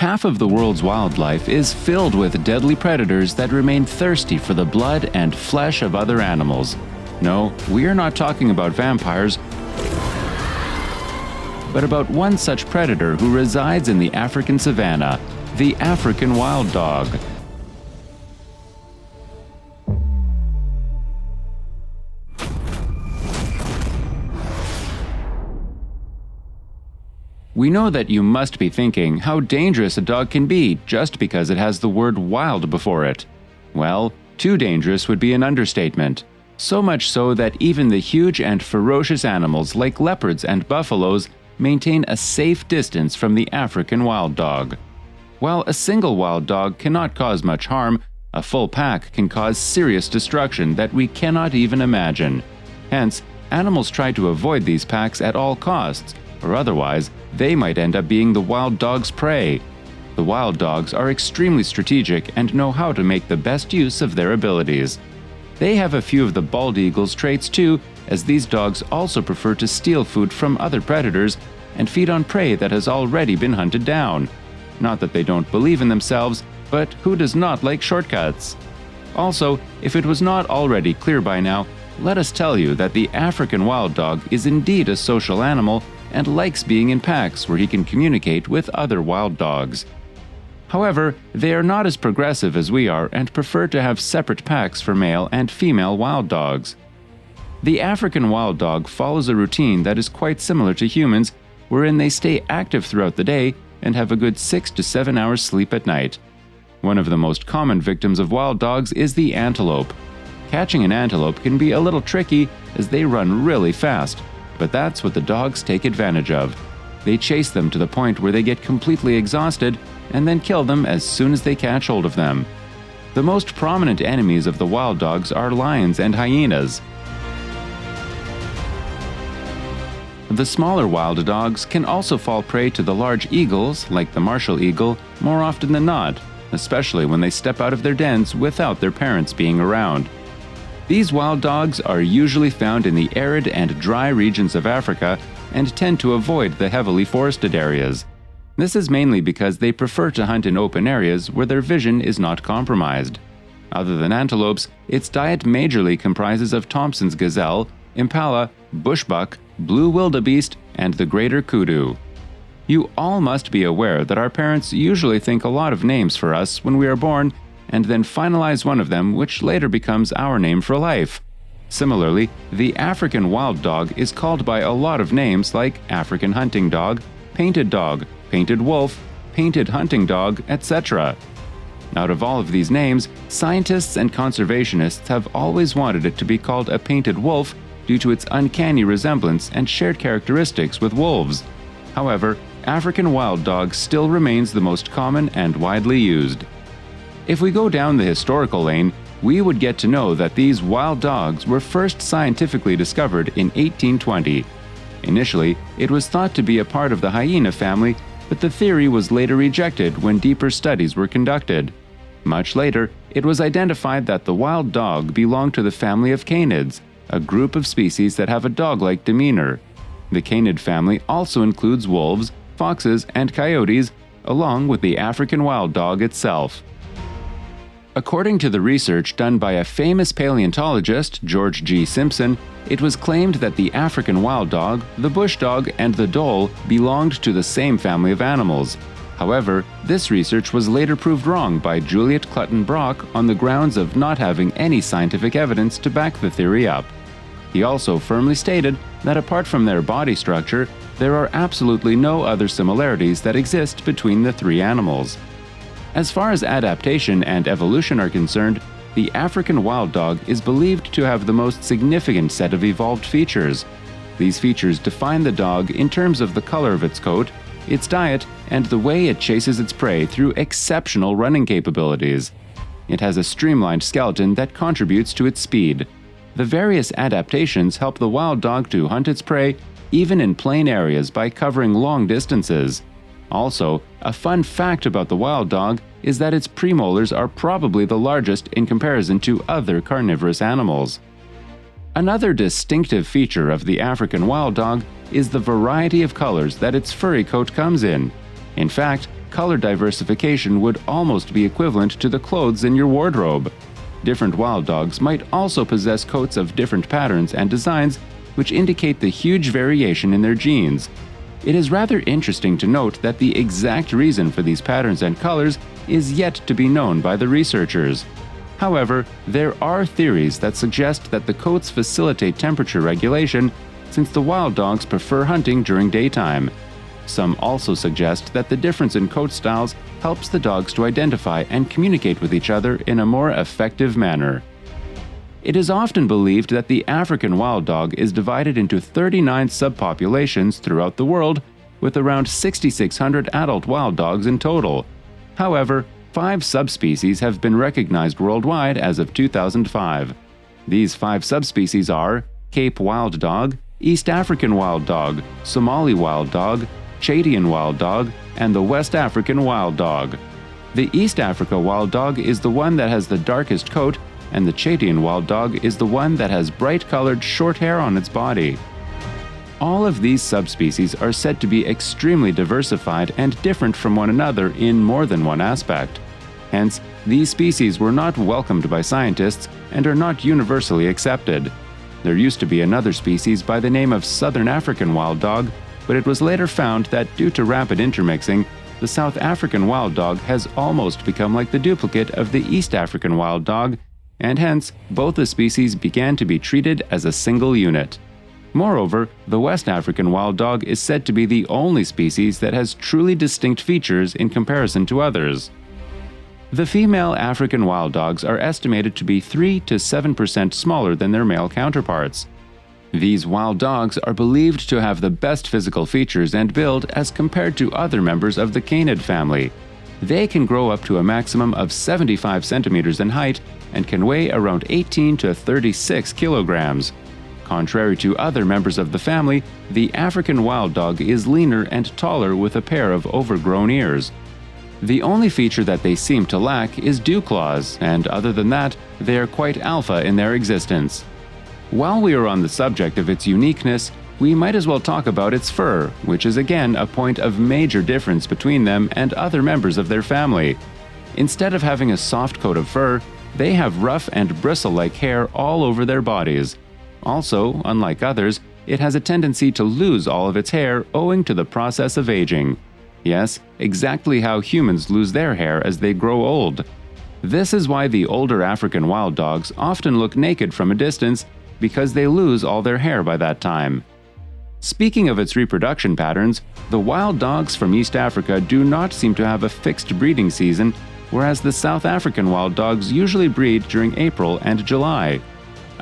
half of the world's wildlife is filled with deadly predators that remain thirsty for the blood and flesh of other animals. No, we are not talking about vampires, but about one such predator who resides in the African savanna, the African wild dog. We know that you must be thinking how dangerous a dog can be just because it has the word wild before it. Well, too dangerous would be an understatement. So much so that even the huge and ferocious animals like leopards and buffaloes maintain a safe distance from the African wild dog. While a single wild dog cannot cause much harm, a full pack can cause serious destruction that we cannot even imagine. Hence, animals try to avoid these packs at all costs, or otherwise, they might end up being the wild dog's prey. The wild dogs are extremely strategic and know how to make the best use of their abilities. They have a few of the bald eagle's traits too, as these dogs also prefer to steal food from other predators and feed on prey that has already been hunted down. Not that they don't believe in themselves, but who does not like shortcuts? Also, if it was not already clear by now, let us tell you that the African wild dog is indeed a social animal and likes being in packs where he can communicate with other wild dogs. However, they are not as progressive as we are and prefer to have separate packs for male and female wild dogs. The African wild dog follows a routine that is quite similar to humans, wherein they stay active throughout the day and have a good 6 to 7 hours sleep at night. One of the most common victims of wild dogs is the antelope. Catching an antelope can be a little tricky as they run really fast, but that's what the dogs take advantage of. They chase them to the point where they get completely exhausted and then kill them as soon as they catch hold of them. The most prominent enemies of the wild dogs are lions and hyenas. The smaller wild dogs can also fall prey to the large eagles, like the martial eagle, more often than not, especially when they step out of their dens without their parents being around. These wild dogs are usually found in the arid and dry regions of Africa and tend to avoid the heavily forested areas. This is mainly because they prefer to hunt in open areas where their vision is not compromised. Other than antelopes, its diet majorly comprises of Thompson's gazelle, impala, bushbuck, blue wildebeest, and the greater kudu. You all must be aware that our parents usually think a lot of names for us when we are born and then finalize one of them, which later becomes our name for life. Similarly, the African wild dog is called by a lot of names like African hunting dog, painted wolf, painted hunting dog, etc. Out of all of these names, scientists and conservationists have always wanted it to be called a painted wolf due to its uncanny resemblance and shared characteristics with wolves. However, African wild dog still remains the most common and widely used. If we go down the historical lane, we would get to know that these wild dogs were first scientifically discovered in 1820. Initially, it was thought to be a part of the hyena family, but the theory was later rejected when deeper studies were conducted. Much later, it was identified that the wild dog belonged to the family of canids, a group of species that have a dog-like demeanor. The canid family also includes wolves, foxes, and coyotes, along with the African wild dog itself. According to the research done by a famous paleontologist, George G. Simpson, it was claimed that the African wild dog, the bush dog, and the dhole belonged to the same family of animals. However, this research was later proved wrong by Juliet Clutton Brock on the grounds of not having any scientific evidence to back the theory up. He also firmly stated that apart from their body structure, there are absolutely no other similarities that exist between the three animals. As far as adaptation and evolution are concerned, the African wild dog is believed to have the most significant set of evolved features. These features define the dog in terms of the color of its coat, its diet, and the way it chases its prey through exceptional running capabilities. It has a streamlined skeleton that contributes to its speed. The various adaptations help the wild dog to hunt its prey even in plain areas by covering long distances. Also, a fun fact about the wild dog is that its premolars are probably the largest in comparison to other carnivorous animals. Another distinctive feature of the African wild dog is the variety of colors that its furry coat comes in. In fact, color diversification would almost be equivalent to the clothes in your wardrobe. Different wild dogs might also possess coats of different patterns and designs, which indicate the huge variation in their genes. It is rather interesting to note that the exact reason for these patterns and colors is yet to be known by the researchers. However, there are theories that suggest that the coats facilitate temperature regulation, since the wild dogs prefer hunting during daytime. Some also suggest that the difference in coat styles helps the dogs to identify and communicate with each other in a more effective manner. It is often believed that the African wild dog is divided into 39 subpopulations throughout the world, with around 6,600 adult wild dogs in total. However, 5 subspecies have been recognized worldwide as of 2005. These 5 subspecies are Cape wild dog, East African wild dog, Somali wild dog, Chadian wild dog, and the West African wild dog. The East Africa wild dog is the one that has the darkest coat, and the Chadian wild dog is the one that has bright-colored short hair on its body. All of these subspecies are said to be extremely diversified and different from one another in more than one aspect. Hence, these species were not welcomed by scientists and are not universally accepted. There used to be another species by the name of Southern African wild dog, but it was later found that due to rapid intermixing, the South African wild dog has almost become like the duplicate of the East African wild dog, and hence both the species began to be treated as a single unit. Moreover, the West African wild dog is said to be the only species that has truly distinct features in comparison to others. The female African wild dogs are estimated to be 3 to 7% smaller than their male counterparts. These wild dogs are believed to have the best physical features and build as compared to other members of the canid family. They can grow up to a maximum of 75 centimeters in height and can weigh around 18 to 36 kilograms. Contrary to other members of the family, the African wild dog is leaner and taller with a pair of overgrown ears. The only feature that they seem to lack is dew claws, and other than that, they are quite alpha in their existence. While we are on the subject of its uniqueness, we might as well talk about its fur, which is again a point of major difference between them and other members of their family. Instead of having a soft coat of fur, they have rough and bristle-like hair all over their bodies. Also, unlike others, it has a tendency to lose all of its hair owing to the process of aging. Yes, exactly how humans lose their hair as they grow old. This is why the older African wild dogs often look naked from a distance, because they lose all their hair by that time. Speaking of its reproduction patterns, the wild dogs from East Africa do not seem to have a fixed breeding season, whereas the South African wild dogs usually breed during April and July.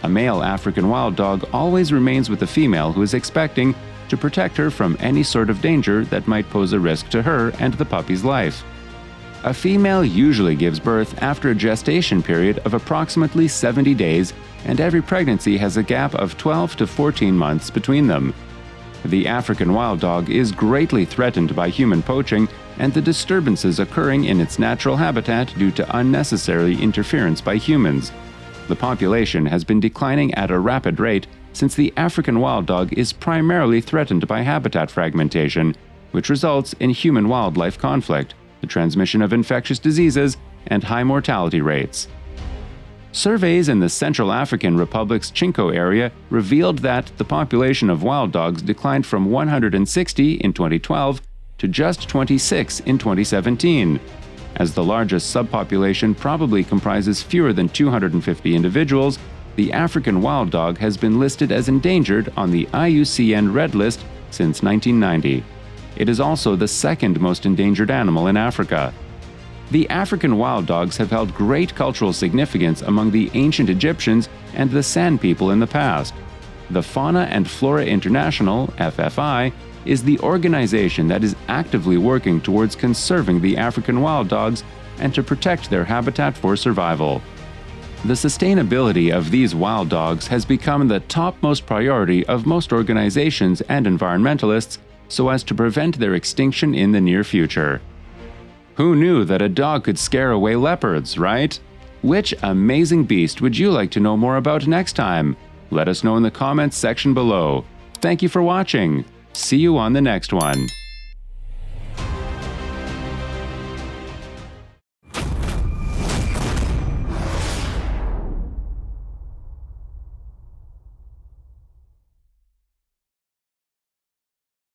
A male African wild dog always remains with the female who is expecting, to protect her from any sort of danger that might pose a risk to her and the puppy's life. A female usually gives birth after a gestation period of approximately 70 days, and every pregnancy has a gap of 12 to 14 months between them. The African wild dog is greatly threatened by human poaching and the disturbances occurring in its natural habitat due to unnecessary interference by humans. The population has been declining at a rapid rate since the African wild dog is primarily threatened by habitat fragmentation, which results in human-wildlife conflict, the transmission of infectious diseases, and high mortality rates. Surveys in the Central African Republic's Chinko area revealed that the population of wild dogs declined from 160 in 2012 to just 26 in 2017. As the largest subpopulation probably comprises fewer than 250 individuals, the African wild dog has been listed as endangered on the IUCN Red List since 1990. It is also the second most endangered animal in Africa. The African wild dogs have held great cultural significance among the ancient Egyptians and the San people in the past. The Fauna and Flora International, FFI, is the organization that is actively working towards conserving the African wild dogs and to protect their habitat for survival. The sustainability of these wild dogs has become the topmost priority of most organizations and environmentalists so as to prevent their extinction in the near future. Who knew that a dog could scare away leopards, right? Which amazing beast would you like to know more about next time? Let us know in the comments section below. Thank you for watching. See you on the next one.